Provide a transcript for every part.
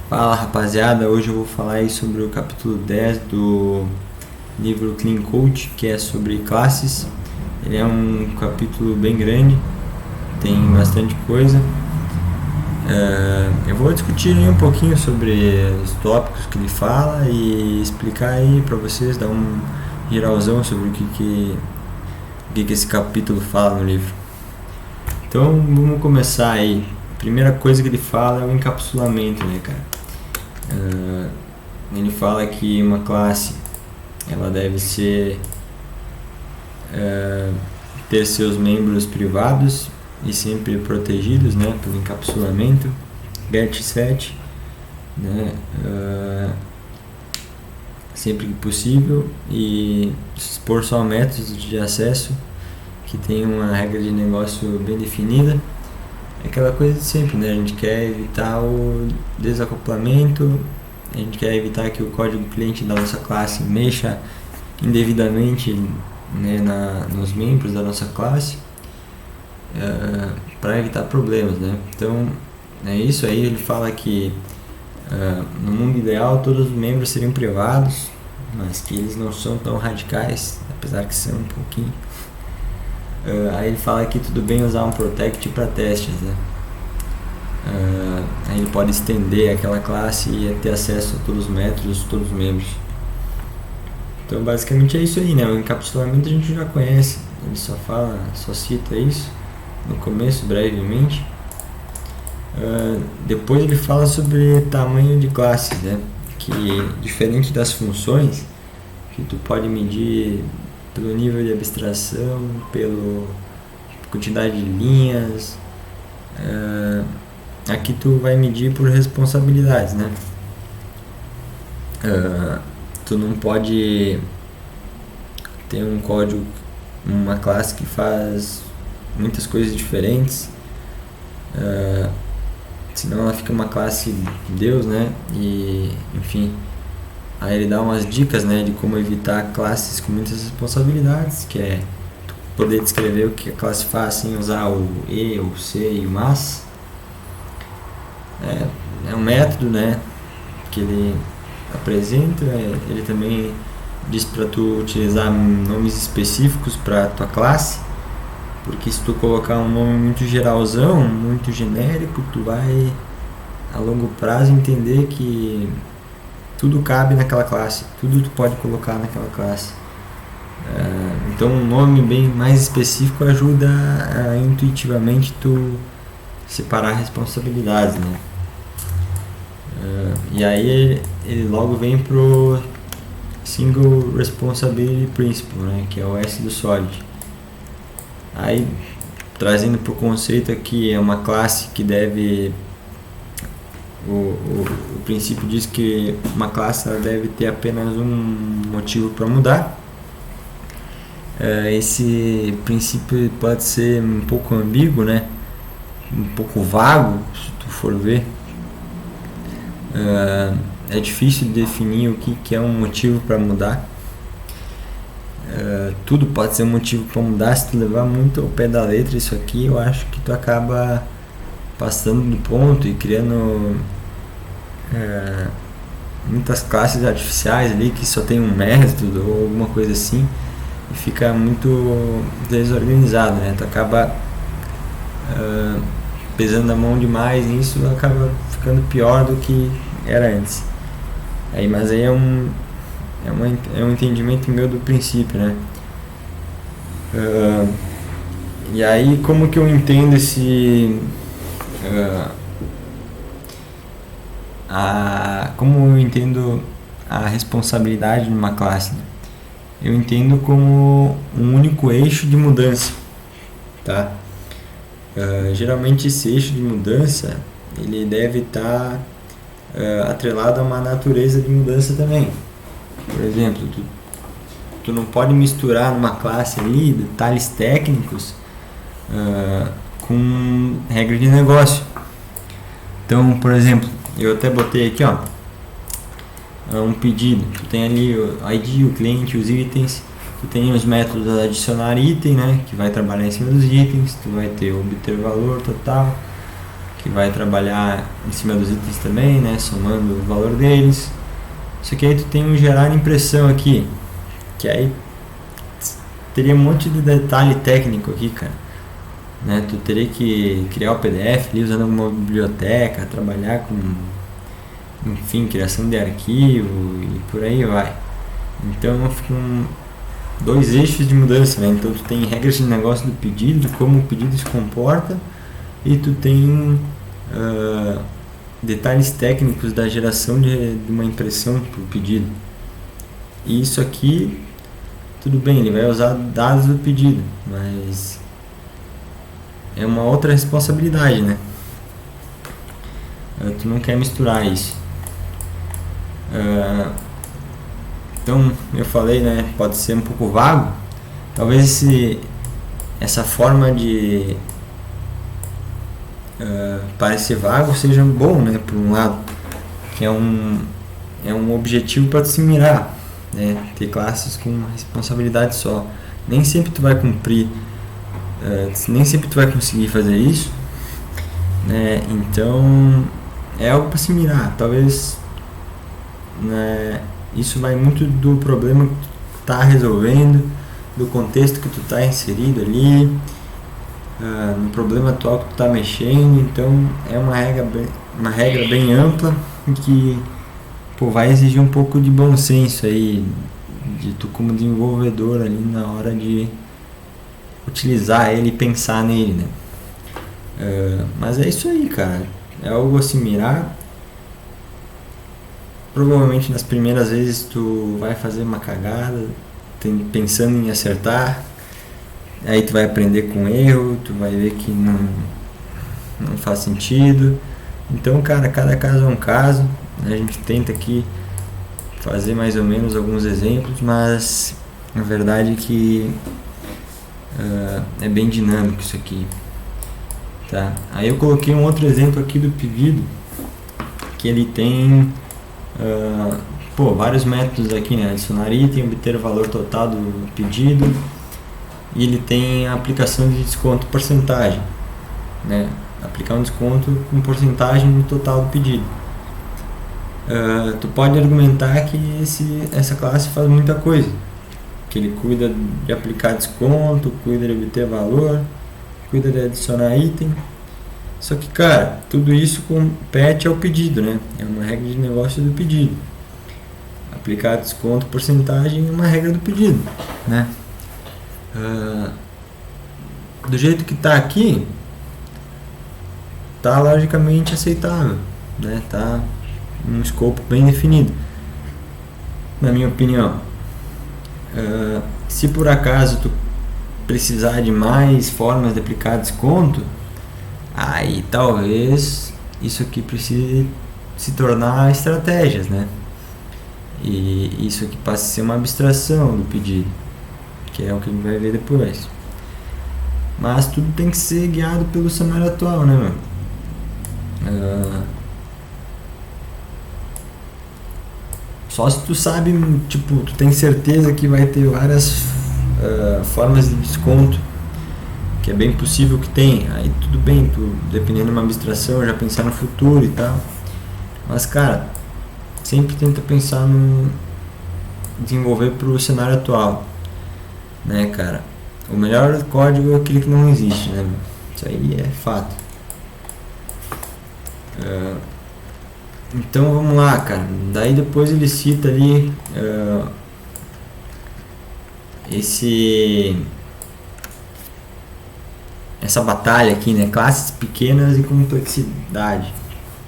Fala rapaziada, hoje eu vou falar aí sobre o capítulo 10 do livro Clean Code, que é sobre classes. Ele é um capítulo bem grande, tem bastante coisa. Eu vou discutir aí um pouquinho sobre os tópicos que ele fala e explicar aí pra vocês, dar um geralzão sobre o que esse capítulo fala no livro. Então vamos começar aí. A primeira coisa que ele fala é o encapsulamento, né, cara? Ele fala que uma classe ela deve ter seus membros privados e sempre protegidos, né, pelo encapsulamento get set, né, sempre que possível, e expor só métodos de acesso que tem uma regra de negócio bem definida. É aquela coisa de sempre, né? A gente quer evitar o desacoplamento, a gente quer evitar que o código cliente da nossa classe mexa indevidamente, né, nos membros da nossa classe, para evitar problemas, né? Então, é isso aí. Ele fala que no mundo ideal todos os membros seriam privados, mas que eles não são tão radicais, apesar que são um pouquinho. Aí ele fala que tudo bem usar um protect para testes, né? Aí ele pode estender aquela classe e ter acesso a todos os métodos, todos os membros. Então basicamente é isso aí, né? O encapsulamento a gente já conhece, ele só cita isso no começo, brevemente. Depois ele fala sobre tamanho de classes, né? Que diferente das funções, que tu pode medir pelo nível de abstração, pela quantidade de linhas, aqui tu vai medir por responsabilidades, né? Tu não pode ter um código, uma classe que faz muitas coisas diferentes, senão ela fica uma classe Deus, né? E enfim. Aí ele dá umas dicas, né, de como evitar classes com muitas responsabilidades, que é poder descrever o que a classe faz sem usar o e, o c e o mas. É um método, né, que ele apresenta. Ele também diz para tu utilizar nomes específicos para tua classe, porque se tu colocar um nome muito geralzão, muito genérico, tu vai a longo prazo entender que tudo cabe naquela classe, tudo tu pode colocar naquela classe. Então um nome bem mais específico ajuda a intuitivamente tu separar responsabilidades, né? E aí ele logo vem pro Single Responsibility Principle, né, que é o S do Solid. Aí trazendo pro conceito aqui, é uma classe que deve o princípio diz que uma classe ela deve ter apenas um motivo para mudar. Esse princípio pode ser um pouco ambíguo, né? Um pouco vago, se tu for ver. É difícil definir o que é um motivo para mudar. Tudo pode ser um motivo para mudar. Se tu levar muito ao pé da letra isso aqui, eu acho que tu acaba passando do ponto e criando muitas classes artificiais ali que só tem um método ou alguma coisa assim, e fica muito desorganizado, né? Tu acaba pesando a mão demais nisso, acaba ficando pior do que era antes. Mas aí é um entendimento meu do princípio, né? E aí como que eu entendo como eu entendo a responsabilidade numa classe, né? Eu entendo como um único eixo de mudança, tá? Geralmente esse eixo de mudança ele deve estar atrelado a uma natureza de mudança também. Por exemplo, tu não pode misturar numa classe ali detalhes técnicos com regra de negócio. Então, por exemplo, eu até botei aqui, ó, um pedido. Tu tem ali o ID, o cliente, os itens. Tu tem os métodos adicionar item, né, que vai trabalhar em cima dos itens. Tu vai ter obter valor total, que que vai trabalhar em cima dos itens também, né, somando o valor deles. Só que aí tu tem um gerar impressão aqui, que aí teria um monte de detalhe técnico aqui, cara, né? Tu teria que criar o PDF ali usando alguma biblioteca, trabalhar com, enfim, criação de arquivo e por aí vai. Então ficam dois eixos de mudança, né? Então tu tem regras de negócio do pedido, de como o pedido se comporta, e tu tem detalhes técnicos da geração de uma impressão para o pedido. E isso aqui, tudo bem, ele vai usar dados do pedido, mas é uma outra responsabilidade, né? Tu não quer misturar isso. Então, eu falei, né, pode ser um pouco vago. Talvez essa forma de parecer vago seja bom, né, por um lado, que é um objetivo para se mirar, né, ter classes com responsabilidade só. Nem sempre tu vai cumprir, nem sempre tu vai conseguir fazer isso, né, então é algo para se mirar. Talvez, né, isso vai muito do problema que tu está resolvendo, do contexto que tu está inserido ali, no problema atual que tu está mexendo. Então é uma regra bem ampla que, pô, vai exigir um pouco de bom senso aí de tu como desenvolvedor ali na hora de utilizar ele e pensar nele, né? Mas é isso aí, cara, é algo a se mirar. Provavelmente nas primeiras vezes tu vai fazer uma cagada, pensando em acertar, aí tu vai aprender com erro, tu vai ver que não faz sentido. Então, cara, cada caso é um caso, né? A gente tenta aqui fazer mais ou menos alguns exemplos, mas a verdade é que é bem dinâmico isso aqui, tá? Aí eu coloquei um outro exemplo aqui do pedido, que ele tem vários métodos aqui, né? Adicionar item, obter o valor total do pedido, e ele tem a aplicação de desconto porcentagem, né? Aplicar um desconto com porcentagem no total do pedido. Tu pode argumentar que essa classe faz muita coisa, que ele cuida de aplicar desconto, cuida de obter valor, cuida de adicionar item. Só que, cara, tudo isso compete ao pedido, né? É uma regra de negócio do pedido. Aplicar desconto, porcentagem é uma regra do pedido, né? Do jeito que tá aqui, tá logicamente aceitável, né? Tá um escopo bem definido, na minha opinião. Se por acaso tu precisar de mais formas de aplicar desconto, aí talvez isso aqui precise se tornar estratégias, né? E isso aqui passa a ser uma abstração do pedido, que é o que a gente vai ver depois. Mas tudo tem que ser guiado pelo cenário atual, né, meu? Só se tu sabe, tipo, tu tem certeza que vai ter várias formas de desconto, que é bem possível que tenha, aí tudo bem, tu, dependendo de uma abstração, já pensar no futuro e tal. Mas, cara, sempre tenta pensar no desenvolver para o cenário atual, né, cara? O melhor código é aquele que não existe, né? Isso aí é fato. Então vamos lá, cara. Daí depois ele cita ali essa batalha aqui, né? Classes pequenas e complexidade.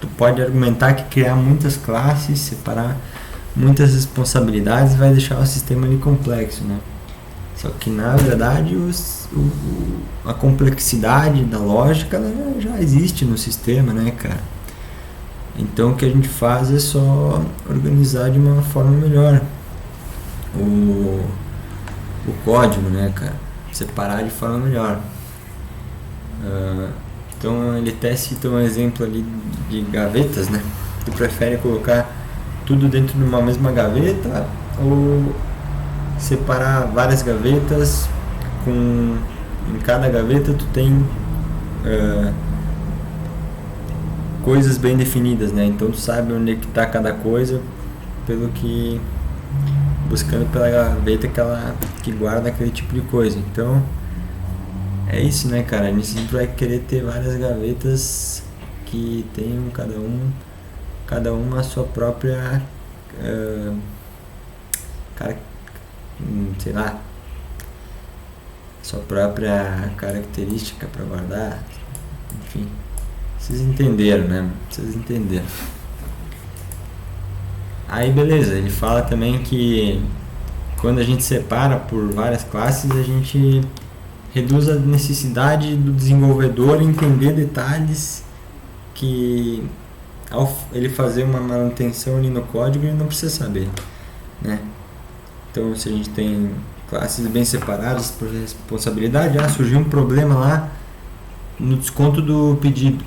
Tu pode argumentar que criar muitas classes, separar muitas responsabilidades vai deixar o sistema ali complexo, né? Só que na verdade a complexidade da lógica ela já existe no sistema, né, cara? Então o que a gente faz é só organizar de uma forma melhor o código, né, cara? Separar de forma melhor. Então ele até cita um exemplo ali de gavetas, né? Tu prefere colocar tudo dentro de uma mesma gaveta ou separar várias gavetas, em cada gaveta tu tem coisas bem definidas, né? Então tu sabe onde é que tá cada coisa, pelo que buscando pela gaveta que guarda aquele tipo de coisa. Então é isso, né, cara? A gente sempre vai querer ter várias gavetas que tenham cada uma a sua própria cara, sei lá, sua própria característica para guardar. Enfim, vocês entenderam, né? Vocês entenderam. Aí beleza, ele fala também que quando a gente separa por várias classes, a gente reduz a necessidade do desenvolvedor entender detalhes que ao ele fazer uma manutenção ali no código ele não precisa saber, né? Então se a gente tem classes bem separadas por responsabilidade, surgiu um problema lá no desconto do pedido,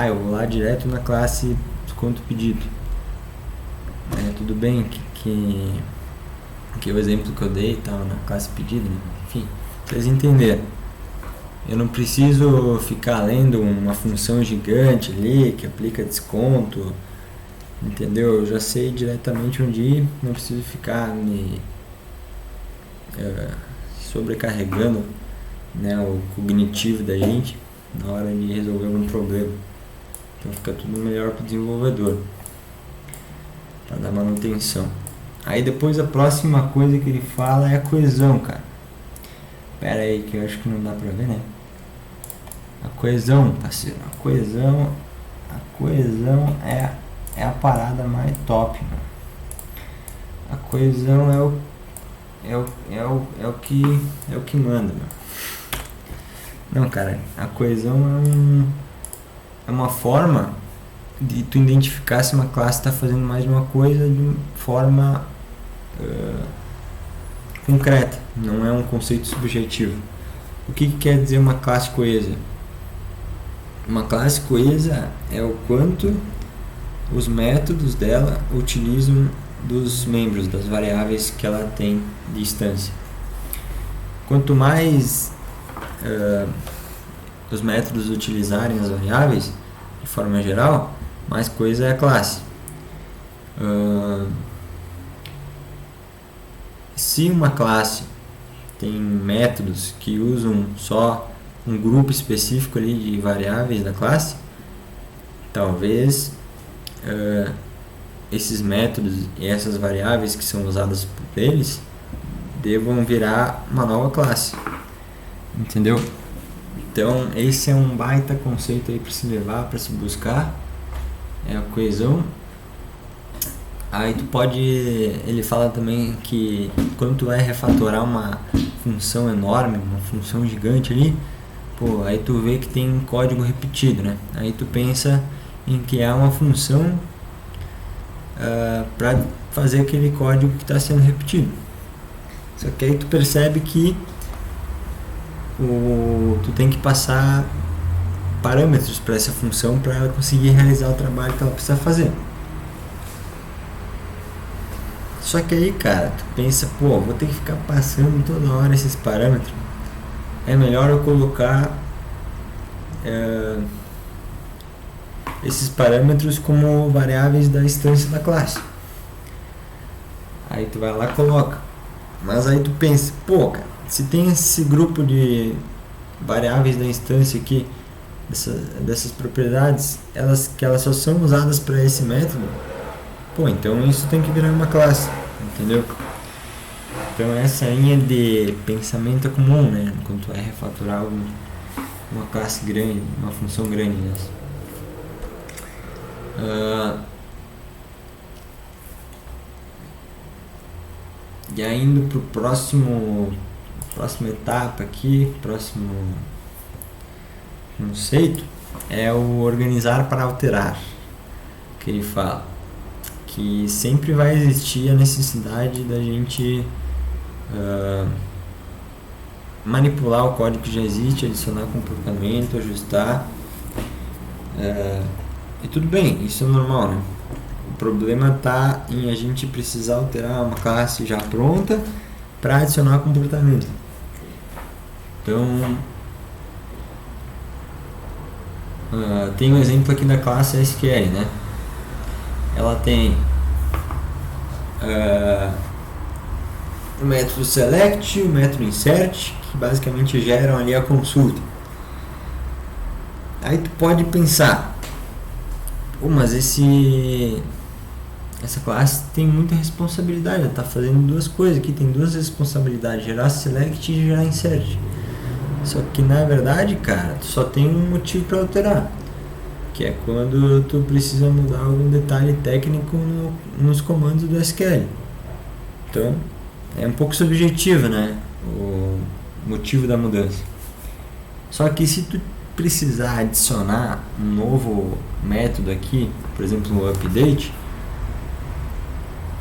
eu vou lá direto na classe desconto pedido. Tudo bem que é o exemplo que eu dei e tal, na classe pedido, né? Enfim, vocês entenderam. Eu não preciso ficar lendo uma função gigante ali que aplica desconto, entendeu? Eu já sei diretamente onde ir, não preciso ficar me sobrecarregando, né, o cognitivo da gente na hora de resolver algum problema. Então fica tudo melhor para o desenvolvedor, para dar manutenção. Aí depois a próxima coisa que ele fala é a coesão, cara. Pera aí que eu acho que não dá pra ver, né? A coesão, parceiro. A coesão é a parada mais top, mano. A coesão é o que manda, mano. Não, cara, a coesão é uma forma de tu identificar se uma classe está fazendo mais de uma coisa de forma concreta, não é um conceito subjetivo. O que quer dizer uma classe coesa? Uma classe coesa é o quanto os métodos dela utilizam dos membros, das variáveis que ela tem de instância. Quanto mais os métodos utilizarem as variáveis, de forma geral, mais coisa é a classe. Se uma classe tem métodos que usam só um grupo específico ali de variáveis da classe, talvez esses métodos e essas variáveis que são usadas por eles devam virar uma nova classe, entendeu? Então esse é um baita conceito aí para se levar, para se buscar, é a coesão. Aí tu pode, ele fala também que quando tu vai refatorar uma função enorme, uma função gigante ali, aí tu vê que tem um código repetido, né? Aí tu pensa em criar uma função para fazer aquele código que está sendo repetido. Só que aí tu percebe que tu tem que passar parâmetros para essa função para ela conseguir realizar o trabalho que ela precisa fazer. Só que aí, cara, tu pensa, vou ter que ficar passando toda hora esses parâmetros. É melhor eu colocar esses parâmetros como variáveis da instância da classe. Aí tu vai lá e coloca. Mas aí tu pensa, cara, se tem esse grupo de variáveis da instância aqui, dessas propriedades, elas só são usadas para esse método, então isso tem que virar uma classe, entendeu? Então essa linha de pensamento é comum, né? Quando tu vai refatorar uma classe grande, uma função grande dessa. E aí indo pro próxima etapa aqui, próximo conceito, é o organizar para alterar, que ele fala que sempre vai existir a necessidade da gente manipular o código que já existe, adicionar comportamento, ajustar, e tudo bem, isso é normal, né? O problema está em a gente precisar alterar uma classe já pronta para adicionar comportamento. Então Tem um exemplo aqui da classe SQL, né? Ela tem o método select e o método insert, que basicamente geram ali a consulta. Aí tu pode pensar, mas essa classe tem muita responsabilidade, ela está fazendo duas coisas aqui, tem duas responsabilidades, gerar select e gerar insert. Só que na verdade, cara, tu só tem um motivo para alterar, que é quando tu precisa mudar algum detalhe técnico nos comandos do SQL. Então, é um pouco subjetivo, né, o motivo da mudança. Só que se tu precisar adicionar um novo método aqui, por exemplo, o update,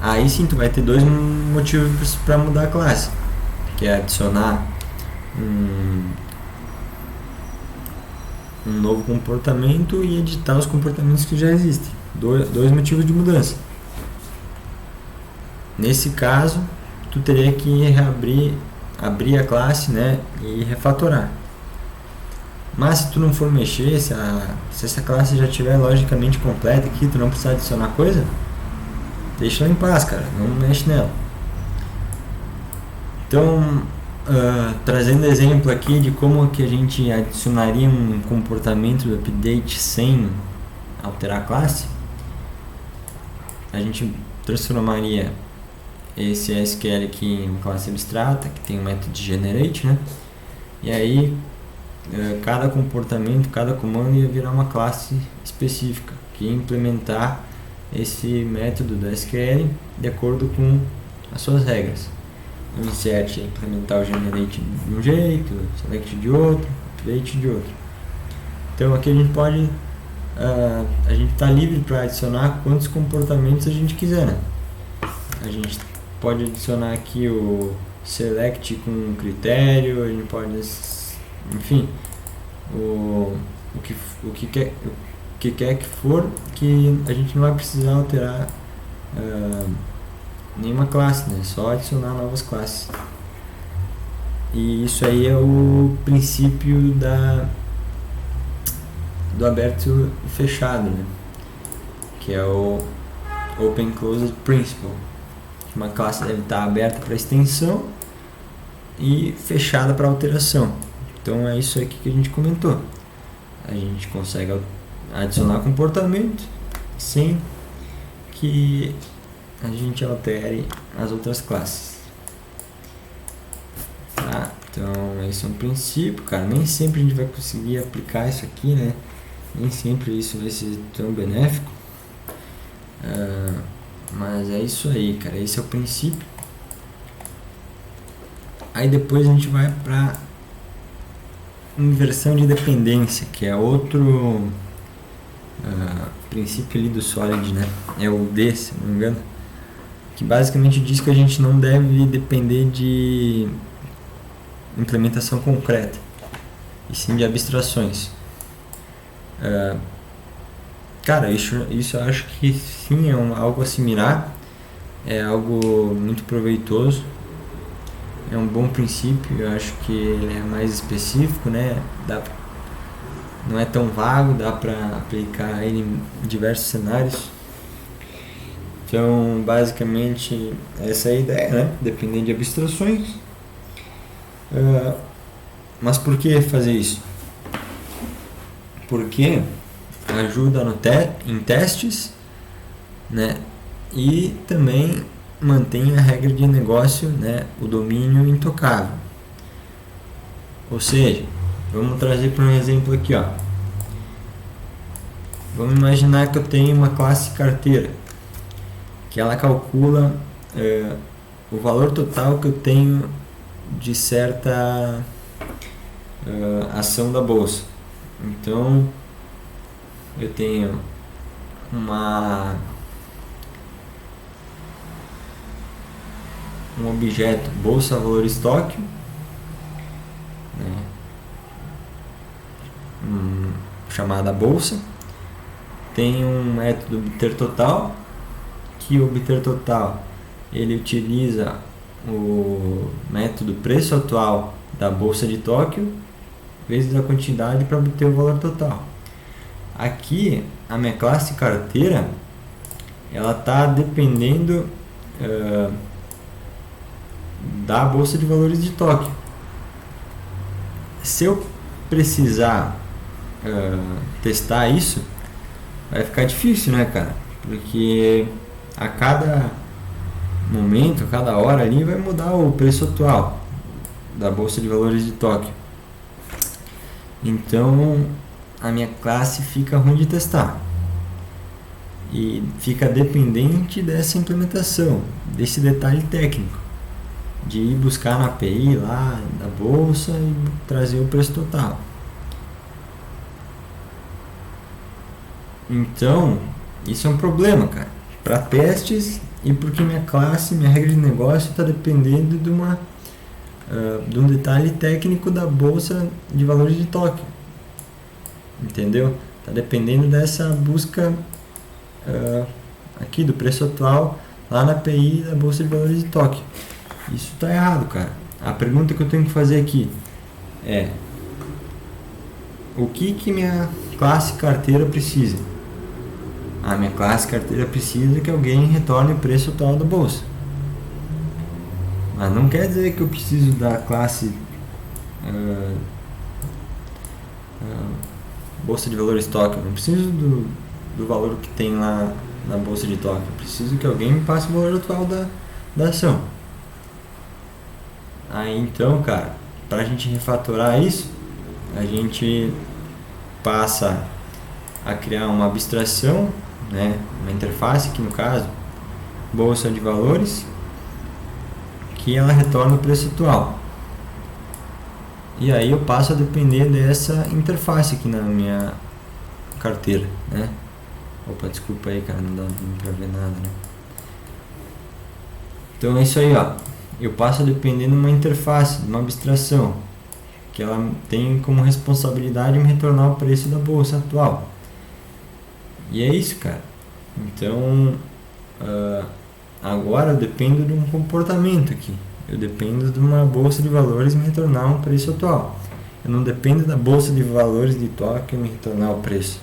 aí sim tu vai ter dois motivos para mudar a classe, que é adicionar um novo comportamento e editar os comportamentos que já existem. Dois motivos de mudança. Nesse caso, tu teria que abrir a classe, né, e refatorar. Mas se tu não for mexer, se essa classe já estiver logicamente completa aqui, tu não precisar adicionar coisa, deixa ela em paz, cara, não mexe nela. Então, trazendo exemplo aqui de como que a gente adicionaria um comportamento do update sem alterar a classe, a gente transformaria esse SQL aqui em uma classe abstrata, que tem o método generate, né? E aí cada comportamento, cada comando ia virar uma classe específica que ia implementar esse método do SQL de acordo com as suas regras. O insert ia implementar o generate de um jeito, o select de outro, update de outro. Então aqui a gente pode, a gente está livre para adicionar quantos comportamentos a gente quiser, né? A gente pode adicionar aqui o select com critério, a gente pode, enfim, o que quer que for, que a gente não vai precisar alterar nenhuma classe, né? Só adicionar novas classes. E isso aí é o princípio do aberto e fechado, né? Que é o Open Closed Principle. Uma classe deve estar aberta para extensão e fechada para alteração. Então é isso aqui que a gente comentou. A gente consegue adicionar comportamento sem que a gente altere as outras classes. Tá? Então esse é um princípio, cara. Nem sempre a gente vai conseguir aplicar isso aqui, né? Nem sempre isso vai ser tão benéfico. Mas é isso aí, cara. Esse é o princípio. Aí depois a gente vai para inversão de dependência, que é outro princípio ali do Solid, né? É o D, se não me engano, que basicamente diz que a gente não deve depender de implementação concreta, e sim de abstrações. Cara, isso eu acho que sim, é algo a se mirar, é algo muito proveitoso, é um bom princípio. Eu acho que ele é mais específico, né? Não é tão vago, dá para aplicar ele em diversos cenários. Então, basicamente, essa é a ideia, né? Depender de abstrações. Mas por que fazer isso? Porque ajuda em testes, né? E também mantém a regra de negócio, né? O domínio intocável. Ou seja, vamos trazer para um exemplo aqui, ó. Vamos imaginar que eu tenho uma classe carteira, que ela calcula o valor total que eu tenho de certa ação da bolsa. Então eu tenho um objeto bolsa valores Tóquio, né, chamada bolsa. Tem um método obter total, que o obter total ele utiliza o método preço atual da bolsa de Tóquio vezes a quantidade para obter o valor total. aqui a minha classe carteira, ela está dependendo da Bolsa de Valores de Tóquio. Se eu precisar testar isso, vai ficar difícil, né, cara? Porque a cada momento, a cada hora ali vai mudar o preço atual da Bolsa de Valores de Tóquio. Então a minha classe fica ruim de testar e fica dependente dessa implementação, desse detalhe técnico, de ir buscar na API lá da bolsa e trazer o preço total. Então isso é um problema, cara, para testes, e porque minha classe, minha regra de negócio está dependendo de um detalhe técnico da Bolsa de Valores de Tóquio. Entendeu? Está dependendo dessa busca aqui do preço atual lá na API da Bolsa de Valores de Tóquio. Isso está errado, cara. A pergunta que eu tenho que fazer aqui é: o que minha classe carteira precisa? A minha classe carteira precisa que alguém retorne o preço atual da bolsa. Mas não quer dizer que eu preciso da classe Bolsa de Valores Tóquio. Eu não preciso do valor que tem lá na Bolsa de Tóquio. Eu preciso que alguém me passe o valor atual da ação. Aí então, cara, para a gente refatorar isso, a gente passa a criar uma abstração, né, uma interface, aqui no caso, Bolsa de Valores, que ela retorna o preço atual. E aí eu passo a depender dessa interface aqui na minha carteira, né? Opa, desculpa aí, cara, não dá pra ver nada, né? Então é isso aí, ó. Eu passo a depender de uma interface, de uma abstração, que ela tem como responsabilidade me retornar o preço da bolsa atual. E é isso, cara. Então agora eu dependo de um comportamento aqui. Eu dependo de uma bolsa de valores me retornar um preço atual. Eu não dependo da bolsa de valores de Tóquio me retornar o preço.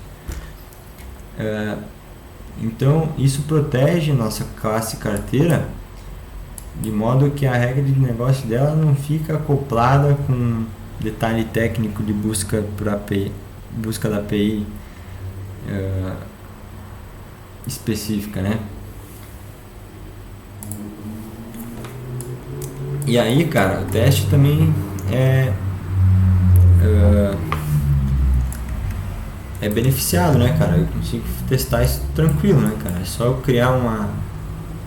Então isso protege a nossa classe carteira, de modo que a regra de negócio dela não fica acoplada com detalhe técnico de busca por API, busca da API específica, né? E aí, cara, o teste também é beneficiado, né, cara? Eu consigo testar isso tranquilo, né, cara? É só eu criar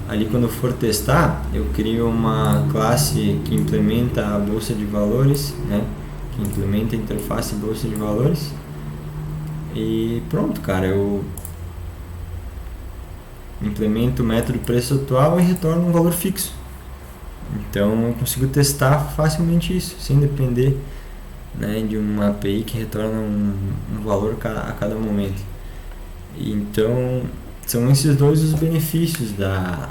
ali quando eu for testar, eu crio uma classe que implementa a bolsa de valores, né? Que implementa a interface bolsa de valores. E pronto, cara, eu implemento o método preço atual e retorno um valor fixo. Então eu consigo testar facilmente isso, sem depender, né, de uma API que retorna um valor a cada momento. E então são esses dois os benefícios da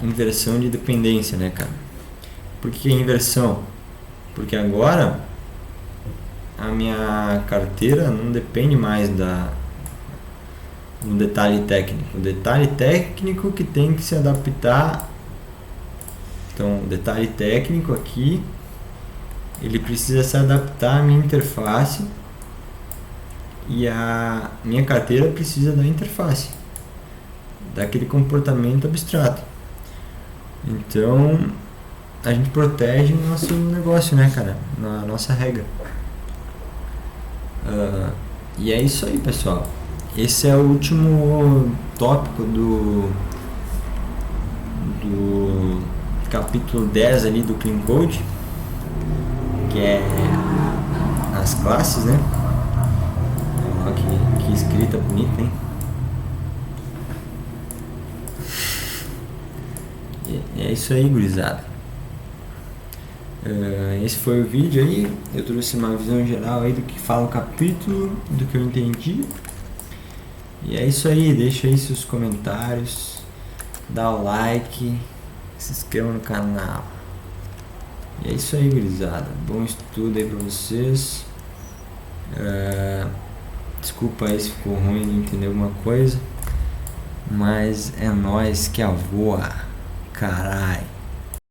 inversão de dependência, né, cara? Por que inversão? Porque agora a minha carteira não depende mais do detalhe técnico. O detalhe técnico que tem que se adaptar. Então, o detalhe técnico aqui, ele precisa se adaptar à minha interface, e a minha carteira precisa da interface, daquele comportamento abstrato. Então, a gente protege o nosso negócio, né, cara? Na nossa regra. E é isso aí, pessoal. Esse é o último tópico do capítulo 10 ali do Clean Code, que é as classes, né? Olha que escrita bonita, hein? E é isso aí, gurizada. Esse foi o vídeo aí. Eu trouxe uma visão geral aí do que fala o capítulo, do que eu entendi. E é isso aí, deixa aí seus comentários, dá o like, se inscreva no canal. E é isso aí, gurizada. Bom estudo aí pra vocês. Desculpa aí se ficou ruim, não entendeu alguma coisa. Mas é nóis que a voa. Carai.